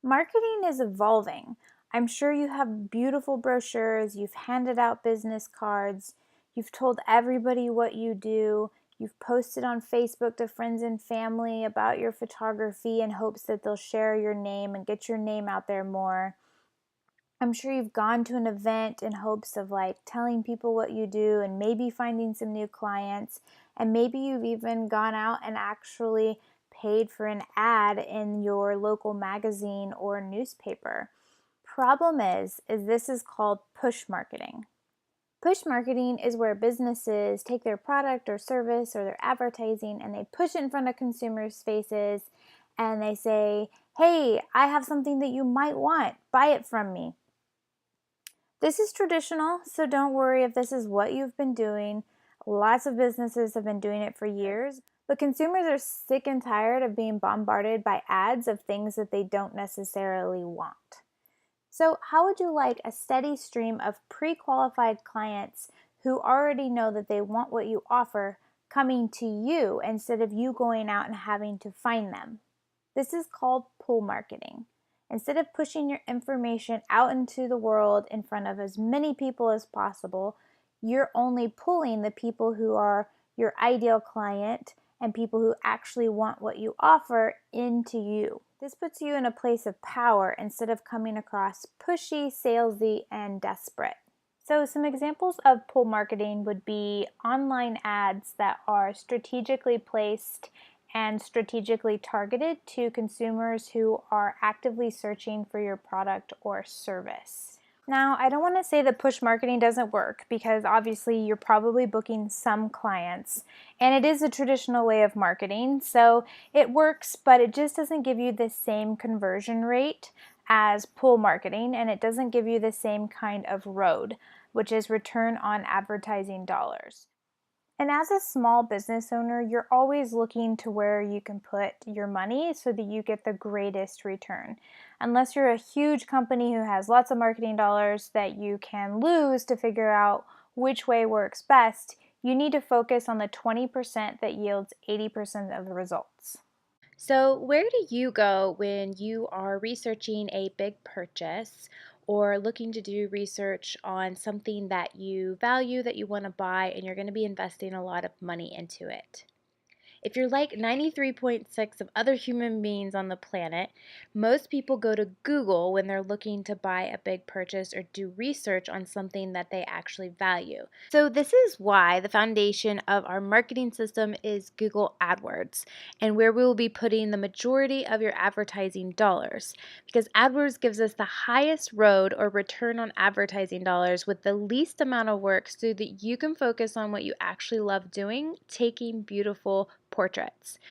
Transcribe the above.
Marketing is evolving. I'm sure you have beautiful brochures, you've handed out business cards, you've told everybody what you do, you've posted on Facebook to friends and family about your photography in hopes that they'll share your name and get your name out there more. I'm sure you've gone to an event in hopes of telling people what you do and maybe finding some new clients. And maybe you've even gone out and actually paid for an ad in your local magazine or newspaper. Problem is this is called push marketing. Push marketing is where businesses take their product or service or their advertising and they push it in front of consumers' faces and they say, "Hey, I have something that you might want. Buy it from me." This is traditional, so don't worry if this is what you've been doing. Lots of businesses have been doing it for years, but consumers are sick and tired of being bombarded by ads of things that they don't necessarily want. So, how would you like a steady stream of pre qualified clients who already know that they want what you offer coming to you instead of you going out and having to find them? This is called pull marketing. Instead of pushing your information out into the world in front of as many people as possible, you're only pulling the people who are your ideal client and people who actually want what you offer into you. This puts you in a place of power instead of coming across pushy, salesy, and desperate. So, some examples of pull marketing would be online ads that are strategically placed and strategically targeted to consumers who are actively searching for your product or service. Now, I don't want to say that push marketing doesn't work because obviously you're probably booking some clients and it is a traditional way of marketing. So it works, but it just doesn't give you the same conversion rate as pull marketing and it doesn't give you the same kind of ROAD, which is return on advertising dollars. And as a small business owner, you're always looking to where you can put your money so that you get the greatest return. Unless you're a huge company who has lots of marketing dollars that you can lose to figure out which way works best, you need to focus on the 20% that yields 80% of the results. So, where do you go when you are researching a big purchase or looking to do research on something that you value that you want to buy and you're going to be investing a lot of money into it? If you're like 93.6 of other human beings on the planet, most people go to Google when they're looking to buy a big purchase or do research on something that they actually value. So, this is why the foundation of our marketing system is Google AdWords, and where we will be putting the majority of your advertising dollars. Because AdWords gives us the highest road or return on advertising dollars with the least amount of work so that you can focus on what you actually love doing, taking beautiful portraits.